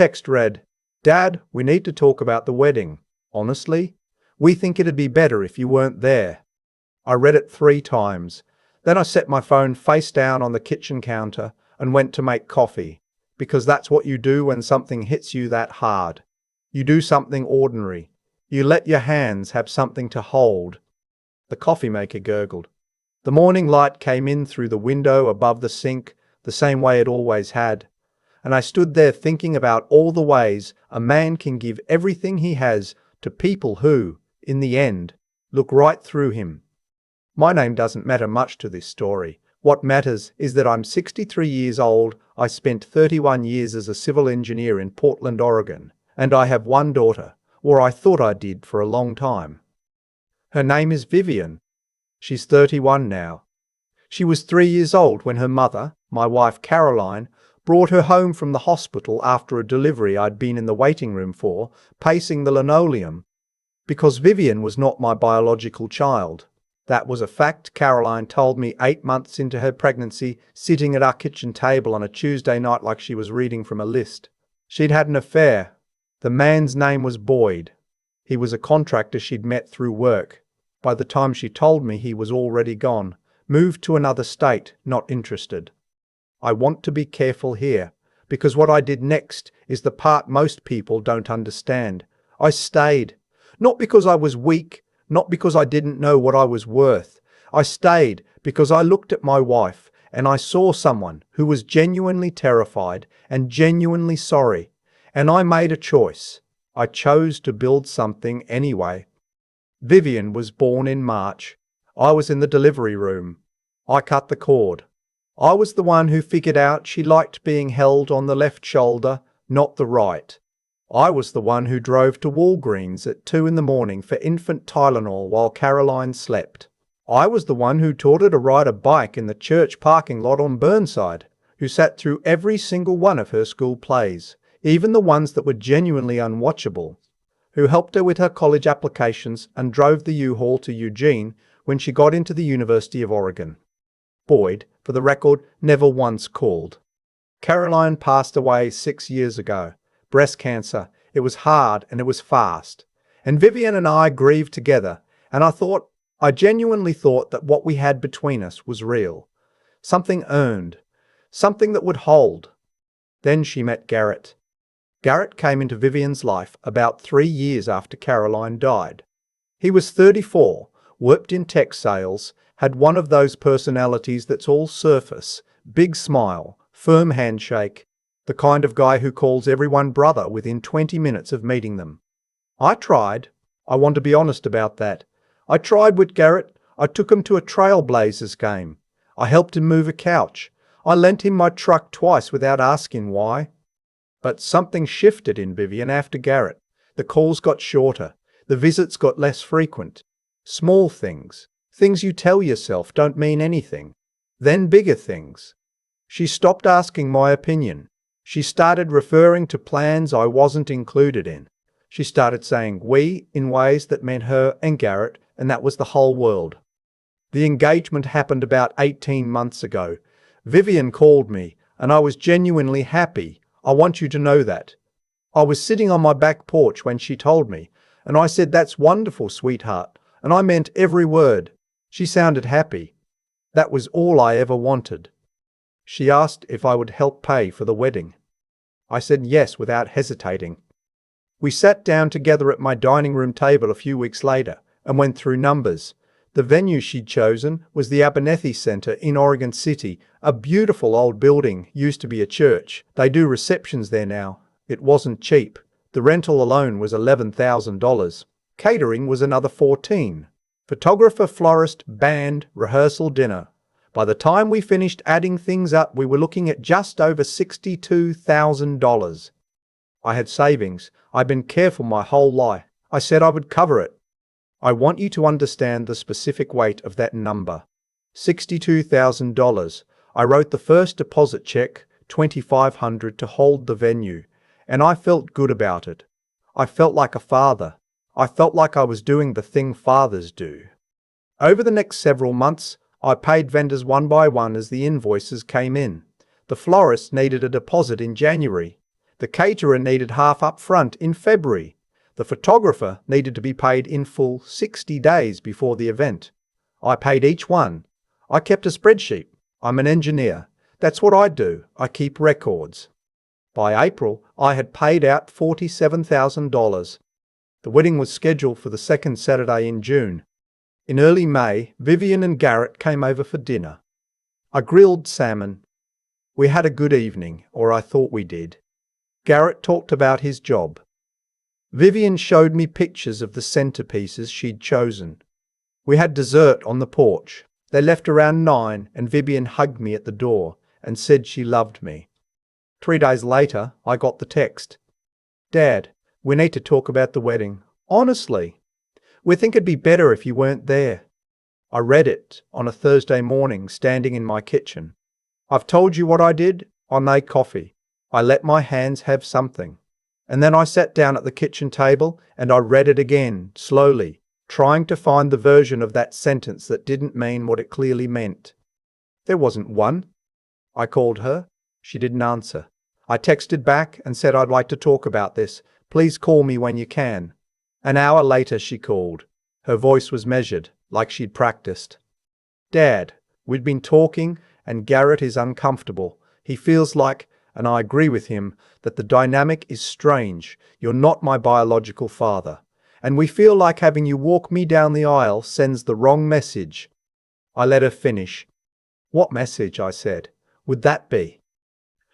Text read, "Dad, we need to talk about the wedding. Honestly, we think it'd be better if you weren't there." I read it 3 times. Then I set my phone face down on the kitchen counter and went to make coffee, because that's what you do when something hits you that hard. You do something ordinary. You let your hands have something to hold. The coffee maker gurgled. The morning light came in through the window above the sink, the same way it always had, and I stood there thinking about all the ways a man can give everything he has to people who, in the end, look right through him. My name doesn't matter much to this story. What matters is that I'm 63 years old, I spent 31 years as a civil engineer in Portland, Oregon, and I have one daughter, or I thought I did for a long time. Her name is Vivian. She's 31 now. She was 3 years old when her mother, my wife Caroline, brought her home from the hospital after a delivery I'd been in the waiting room for, pacing the linoleum. Because Vivian was not my biological child. That was a fact Caroline told me 8 months into her pregnancy, sitting at our kitchen table on a Tuesday night like she was reading from a list. She'd had an affair. The man's name was Boyd. He was a contractor she'd met through work. By the time she told me, he was already gone, moved to another state, not interested. I want to be careful here, because what I did next is the part most people don't understand. I stayed. Not because I was weak, not because I didn't know what I was worth. I stayed because I looked at my wife and I saw someone who was genuinely terrified and genuinely sorry. And I made a choice. I chose to build something anyway. Vivian was born in March. I was in the delivery room. I cut the cord. I was the one who figured out she liked being held on the left shoulder, not the right. I was the one who drove to Walgreens at 2 a.m. for infant Tylenol while Caroline slept. I was the one who taught her to ride a bike in the church parking lot on Burnside, who sat through every single one of her school plays, even the ones that were genuinely unwatchable, who helped her with her college applications and drove the U-Haul to Eugene when she got into the University of Oregon. Boyd, for the record, never once called. Caroline passed away 6 years ago. Breast cancer. It was hard and it was fast. And Vivian and I grieved together, and I genuinely thought that what we had between us was real. Something earned. Something that would hold. Then she met Garrett. Garrett came into Vivian's life about 3 years after Caroline died. He was 34, worked in tech sales, had one of those personalities that's all surface, big smile, firm handshake, the kind of guy who calls everyone brother within 20 minutes of meeting them. I tried. I want to be honest about that. I tried with Garrett. I took him to a Trailblazers game. I helped him move a couch. I lent him my truck twice without asking why. But something shifted in Vivian after Garrett. The calls got shorter. The visits got less frequent. Small things. Things you tell yourself don't mean anything. Then bigger things. She stopped asking my opinion. She started referring to plans I wasn't included in. She started saying we in ways that meant her and Garrett, and that was the whole world. The engagement happened about 18 months ago. Vivian called me, and I was genuinely happy. I want you to know that. I was sitting on my back porch when she told me, and I said, "That's wonderful, sweetheart," and I meant every word. She sounded happy. That was all I ever wanted. She asked if I would help pay for the wedding. I said yes without hesitating. We sat down together at my dining room table a few weeks later and went through numbers. The venue she'd chosen was the Abernethy Center in Oregon City, a beautiful old building, used to be a church. They do receptions there now. It wasn't cheap. The rental alone was $11,000. Catering was another $14,000. Photographer, florist, band, rehearsal, dinner. By the time we finished adding things up, we were looking at just over $62,000. I had savings. I'd been careful my whole life. I said I would cover it. I want you to understand the specific weight of that number. $62,000. I wrote the first deposit check, $2,500, to hold the venue, and I felt good about it. I felt like a father. I felt like I was doing the thing fathers do. Over the next several months, I paid vendors one by one as the invoices came in. The florist needed a deposit in January. The caterer needed half up front in February. The photographer needed to be paid in full 60 days before the event. I paid each one. I kept a spreadsheet. I'm an engineer. That's what I do. I keep records. By April, I had paid out $47,000. The wedding was scheduled for the second Saturday in June. In early May, Vivian and Garrett came over for dinner. I grilled salmon. We had a good evening, or I thought we did. Garrett talked about his job. Vivian showed me pictures of the centerpieces she'd chosen. We had dessert on the porch. They left around 9 and Vivian hugged me at the door and said she loved me. 3 days later, I got the text. "Dad, we need to talk about the wedding. Honestly, we think it'd be better if you weren't there." I read it on a Thursday morning standing in my kitchen. I've told you what I did. I made coffee. I let my hands have something. And then I sat down at the kitchen table and I read it again, slowly, trying to find the version of that sentence that didn't mean what it clearly meant. There wasn't one. I called her. She didn't answer. I texted back and said I'd like to talk about this. Please call me when you can. An hour later she called. Her voice was measured, like she'd practiced. "Dad, we'd been talking and Garrett is uncomfortable. He feels like, and I agree with him, that the dynamic is strange. You're not my biological father. And we feel like having you walk me down the aisle sends the wrong message." I let her finish. "What message?" I said. "Would that be?"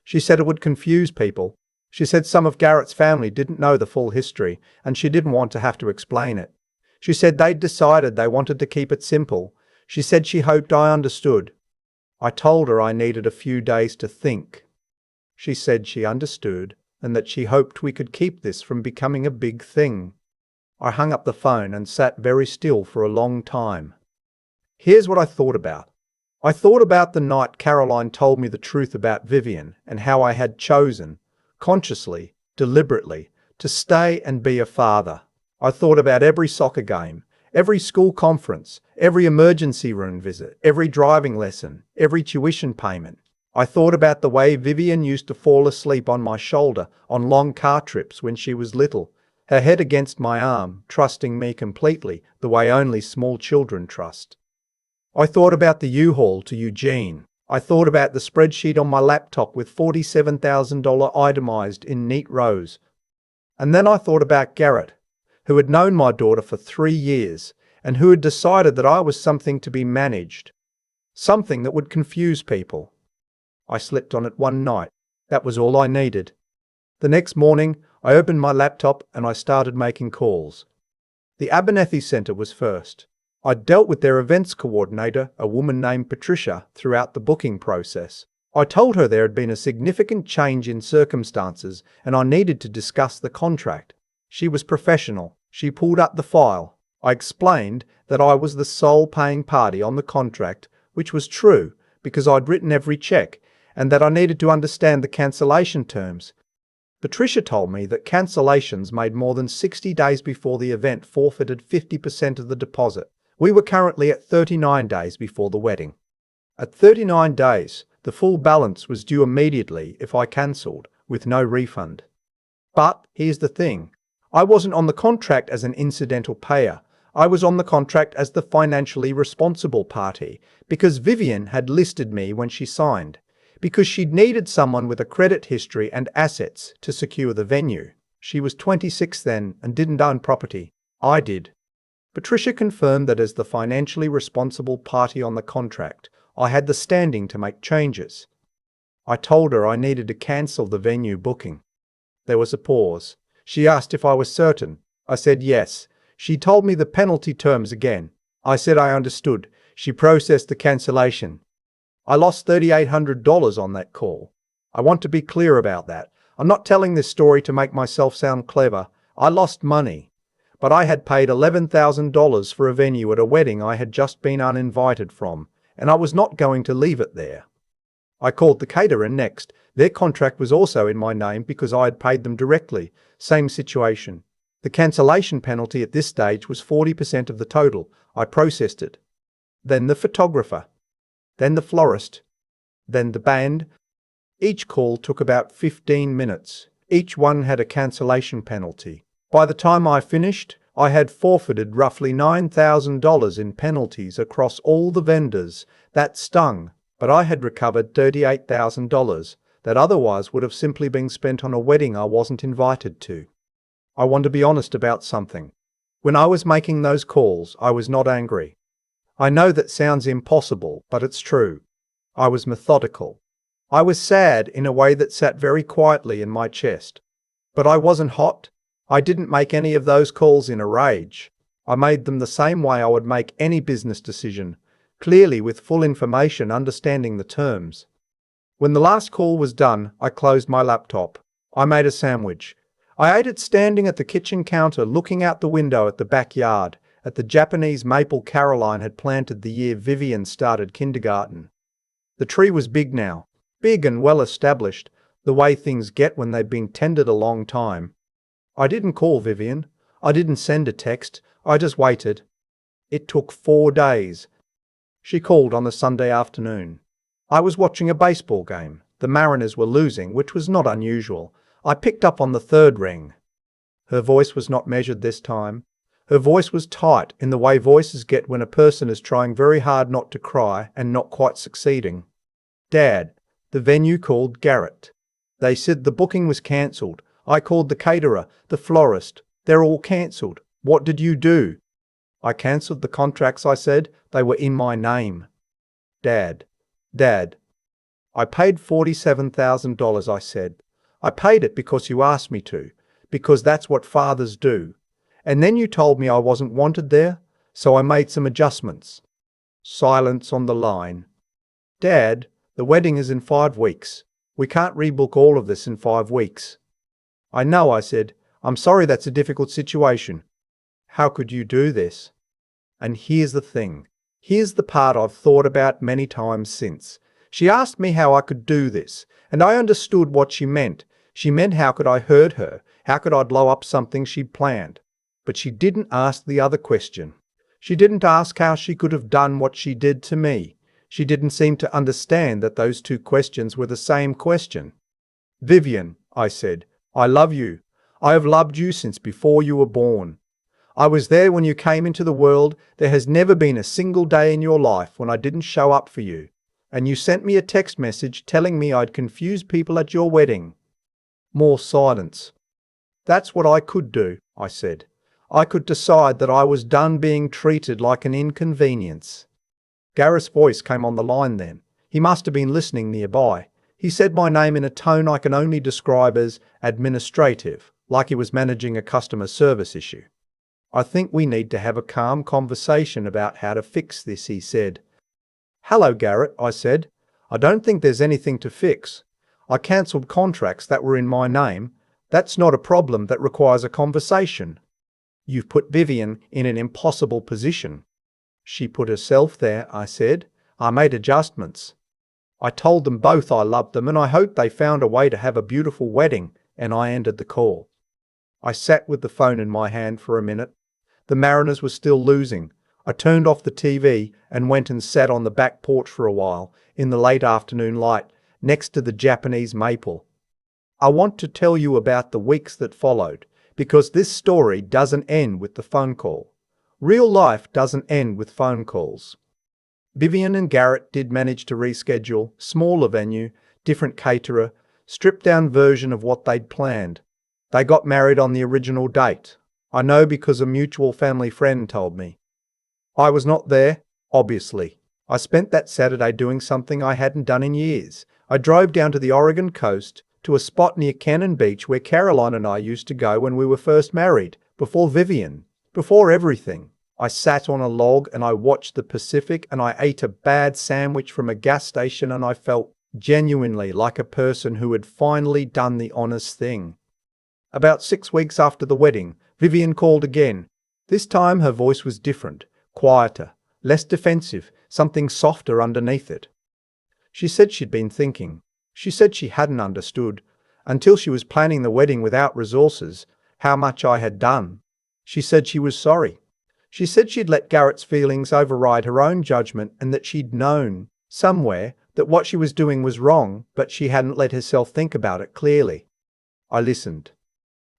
She said it would confuse people. She said some of Garrett's family didn't know the full history, and she didn't want to have to explain it. She said they'd decided they wanted to keep it simple. She said she hoped I understood. I told her I needed a few days to think. She said she understood, and that she hoped we could keep this from becoming a big thing. I hung up the phone and sat very still for a long time. Here's what I thought about. I thought about the night Caroline told me the truth about Vivian and how I had chosen, consciously, deliberately, to stay and be a father. I thought about every soccer game, every school conference, every emergency room visit, every driving lesson, every tuition payment. I thought about the way Vivian used to fall asleep on my shoulder on long car trips when she was little, her head against my arm, trusting me completely, the way only small children trust. I thought about the U-Haul to Eugene. I thought about the spreadsheet on my laptop with $47,000 itemized in neat rows. And then I thought about Garrett, who had known my daughter for 3 years and who had decided that I was something to be managed, something that would confuse people. I slept on it one night. That was all I needed. The next morning, I opened my laptop and I started making calls. The Abernethy Centre was first. I'd dealt with their events coordinator, a woman named Patricia, throughout the booking process. I told her there had been a significant change in circumstances and I needed to discuss the contract. She was professional. She pulled up the file. I explained that I was the sole paying party on the contract, which was true because I'd written every check, and that I needed to understand the cancellation terms. Patricia told me that cancellations made more than 60 days before the event forfeited 50% of the deposit. We were currently at 39 days before the wedding. At 39 days, the full balance was due immediately if I cancelled, with no refund. But here's the thing. I wasn't on the contract as an incidental payer. I was on the contract as the financially responsible party, because Vivian had listed me when she signed, because she'd needed someone with a credit history and assets to secure the venue. She was 26 then and didn't own property. I did. Patricia confirmed that as the financially responsible party on the contract, I had the standing to make changes. I told her I needed to cancel the venue booking. There was a pause. She asked if I was certain. I said yes. She told me the penalty terms again. I said I understood. She processed the cancellation. I lost $3,800 on that call. I want to be clear about that. I'm not telling this story to make myself sound clever. I lost money. But I had paid $11,000 for a venue at a wedding I had just been uninvited from, and I was not going to leave it there. I called the caterer next. Their contract was also in my name because I had paid them directly. Same situation. The cancellation penalty at this stage was 40% of the total. I processed it. Then the photographer. Then the florist. Then the band. Each call took about 15 minutes. Each one had a cancellation penalty. By the time I finished, I had forfeited roughly $9,000 in penalties across all the vendors. That stung, but I had recovered $38,000 that otherwise would have simply been spent on a wedding I wasn't invited to. I want to be honest about something. When I was making those calls, I was not angry. I know that sounds impossible, but it's true. I was methodical. I was sad in a way that sat very quietly in my chest. But I wasn't hot. I didn't make any of those calls in a rage. I made them the same way I would make any business decision, clearly with full information, understanding the terms. When the last call was done, I closed my laptop. I made a sandwich. I ate it standing at the kitchen counter, looking out the window at the backyard, at the Japanese maple Caroline had planted the year Vivian started kindergarten. The tree was big now, big and well established, the way things get when they've been tended a long time. I didn't call Vivian. I didn't send a text. I just waited. It took 4 days. She called on a Sunday afternoon. I was watching a baseball game. The Mariners were losing, which was not unusual. I picked up on the third ring. Her voice was not measured this time. Her voice was tight, in the way voices get when a person is trying very hard not to cry and not quite succeeding. "Dad, the venue called Garrett. They said the booking was cancelled. I called the caterer, the florist. They're all cancelled. What did you do?" "I cancelled the contracts," I said. "They were in my name." Dad. I paid $47,000, I said. "I paid it because you asked me to, because that's what fathers do. And then you told me I wasn't wanted there, so I made some adjustments." Silence on the line. "Dad, the wedding is in 5 weeks. We can't rebook all of this in 5 weeks." "I know," I said. "I'm sorry that's a difficult situation. How could you do this?" And here's the thing. Here's the part I've thought about many times since. She asked me how I could do this, and I understood what she meant. She meant how could I hurt her? How could I blow up something she'd planned? But she didn't ask the other question. She didn't ask how she could have done what she did to me. She didn't seem to understand that those two questions were the same question. "Vivian," I said, "I love you. I have loved you since before you were born. I was there when you came into the world. There has never been a single day in your life when I didn't show up for you. And you sent me a text message telling me I'd confuse people at your wedding." More silence. "That's what I could do," I said. "I could decide that I was done being treated like an inconvenience." Gareth's voice came on the line then. He must have been listening nearby. He said my name in a tone I can only describe as administrative, like he was managing a customer service issue. "I think we need to have a calm conversation about how to fix this," he said. "Hello, Garrett," I said. "I don't think there's anything to fix. I cancelled contracts that were in my name. That's not a problem that requires a conversation. You've put Vivian in an impossible position." "She put herself there," I said. "I made adjustments. I told them both I loved them and I hoped they found a way to have a beautiful wedding," and I ended the call. I sat with the phone in my hand for a minute. The Mariners were still losing. I turned off the TV and went and sat on the back porch for a while, in the late afternoon light, next to the Japanese maple. I want to tell you about the weeks that followed, because this story doesn't end with the phone call. Real life doesn't end with phone calls. Vivian and Garrett did manage to reschedule, smaller venue, different caterer, stripped-down version of what they'd planned. They got married on the original date. I know because a mutual family friend told me. I was not there, obviously. I spent that Saturday doing something I hadn't done in years. I drove down to the Oregon coast, to a spot near Cannon Beach where Caroline and I used to go when we were first married, before Vivian, before everything. I sat on a log and I watched the Pacific and I ate a bad sandwich from a gas station and I felt genuinely like a person who had finally done the honest thing. About 6 weeks after the wedding, Vivian called again. This time her voice was different, quieter, less defensive, something softer underneath it. She said she'd been thinking. She said she hadn't understood, until she was planning the wedding without resources, how much I had done. She said she was sorry. She said she'd let Garrett's feelings override her own judgment and that she'd known, somewhere, that what she was doing was wrong, but she hadn't let herself think about it clearly. I listened.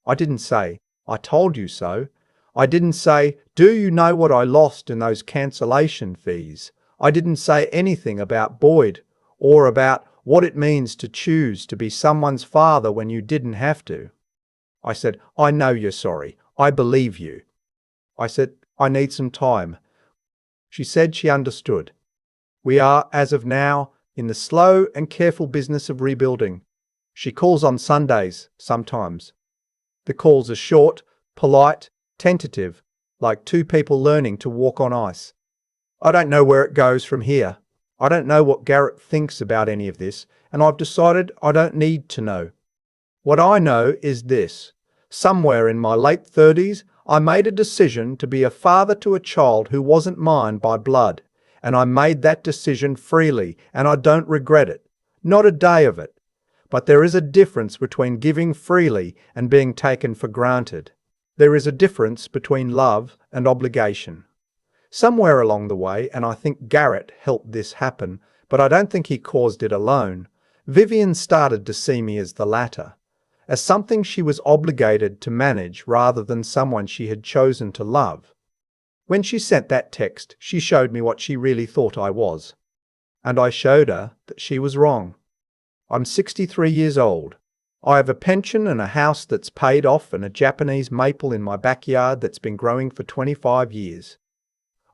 I didn't say, "I told you so." I didn't say, "Do you know what I lost in those cancellation fees?" I didn't say anything about Boyd or about what it means to choose to be someone's father when you didn't have to. I said, "I know you're sorry. I believe you." I said, "I need some time." She said she understood. We are, as of now, in the slow and careful business of rebuilding. She calls on Sundays, sometimes. The calls are short, polite, tentative, like two people learning to walk on ice. I don't know where it goes from here. I don't know what Garrett thinks about any of this, and I've decided I don't need to know. What I know is this. Somewhere in my late 30s, I made a decision to be a father to a child who wasn't mine by blood, and I made that decision freely, and I don't regret it. Not a day of it. But there is a difference between giving freely and being taken for granted. There is a difference between love and obligation. Somewhere along the way, and I think Garrett helped this happen, but I don't think he caused it alone, Vivian started to see me as the latter, as something she was obligated to manage rather than someone she had chosen to love. When she sent that text, she showed me what she really thought I was. And I showed her that she was wrong. I'm 63 years old. I have a pension and a house that's paid off and a Japanese maple in my backyard that's been growing for 25 years.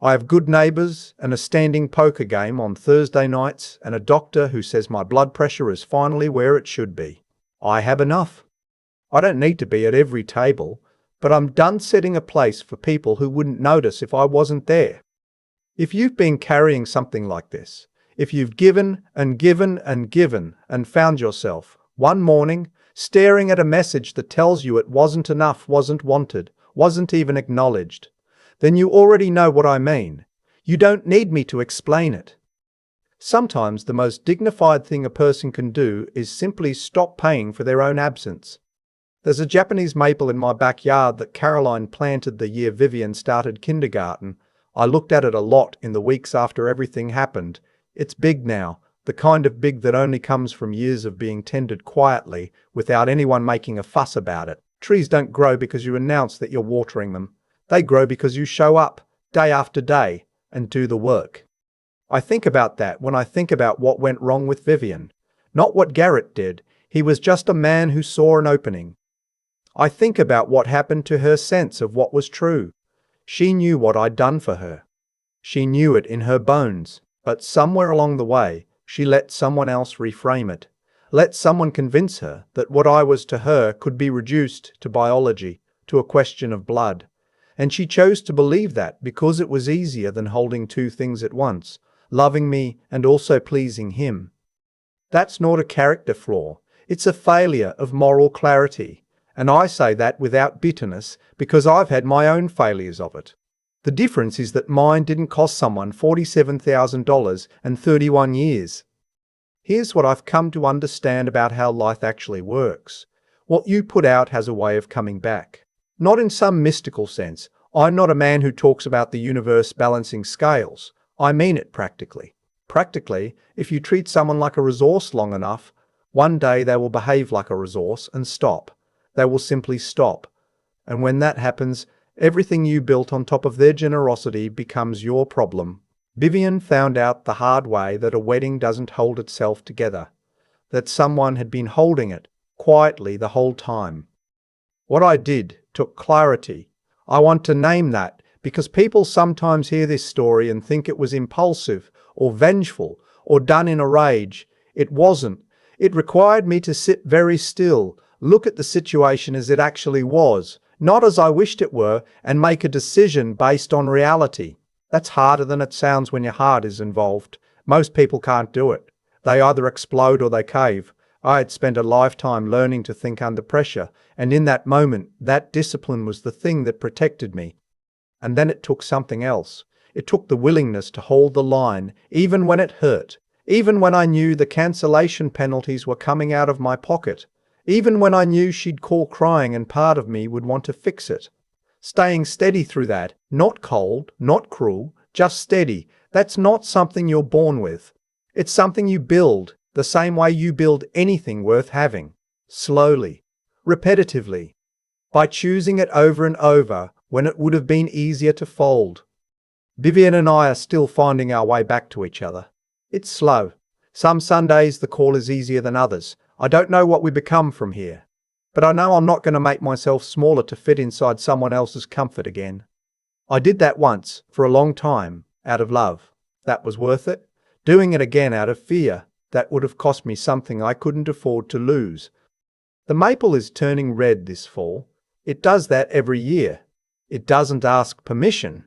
I have good neighbours and a standing poker game on Thursday nights and a doctor who says my blood pressure is finally where it should be. I have enough. I don't need to be at every table, but I'm done setting a place for people who wouldn't notice if I wasn't there. If you've been carrying something like this, if you've given and given and given and found yourself, one morning, staring at a message that tells you it wasn't enough, wasn't wanted, wasn't even acknowledged, then you already know what I mean. You don't need me to explain it. Sometimes the most dignified thing a person can do is simply stop paying for their own absence. There's a Japanese maple in my backyard that Caroline planted the year Vivian started kindergarten. I looked at it a lot in the weeks after everything happened. It's big now, the kind of big that only comes from years of being tended quietly without anyone making a fuss about it. Trees don't grow because you announce that you're watering them. They grow because you show up, day after day, and do the work. I think about that when I think about what went wrong with Vivian. Not what Garrett did. He was just a man who saw an opening. I think about what happened to her sense of what was true. She knew what I'd done for her. She knew it in her bones, but somewhere along the way, she let someone else reframe it. Let someone convince her that what I was to her could be reduced to biology, to a question of blood. And she chose to believe that because it was easier than holding two things at once, loving me and also pleasing him. That's not a character flaw. It's a failure of moral clarity. And I say that without bitterness because I've had my own failures of it. The difference is that mine didn't cost someone $47,000 and 31 years. Here's what I've come to understand about how life actually works. What you put out has a way of coming back. Not in some mystical sense. I'm not a man who talks about the universe balancing scales. I mean it practically. Practically, if you treat someone like a resource long enough, one day they will behave like a resource and stop. They will simply stop. And when that happens, everything you built on top of their generosity becomes your problem. Vivian found out the hard way that a wedding doesn't hold itself together, that someone had been holding it quietly the whole time. What I did took clarity. I want to name that because people sometimes hear this story and think it was impulsive or vengeful or done in a rage. It wasn't. It required me to sit very still, look at the situation as it actually was, not as I wished it were, and make a decision based on reality. That's harder than it sounds when your heart is involved. Most people can't do it. They either explode or they cave. I had spent a lifetime learning to think under pressure, and in that moment, that discipline was the thing that protected me. And then it took something else. It took the willingness to hold the line, even when it hurt, even when I knew the cancellation penalties were coming out of my pocket, even when I knew she'd call crying and part of me would want to fix it. Staying steady through that, not cold, not cruel, just steady, that's not something you're born with. It's something you build, the same way you build anything worth having. Slowly. repetitively, by choosing it over and over when it would have been easier to fold. Vivian and I are still finding our way back to each other. It's slow. Some Sundays the call is easier than others. I don't know what we become from here. But I know I'm not going to make myself smaller to fit inside someone else's comfort again. I did that once, for a long time, out of love. That was worth it. Doing it again out of fear, that would have cost me something I couldn't afford to lose. The maple is turning red this fall. It does that every year. It doesn't ask permission.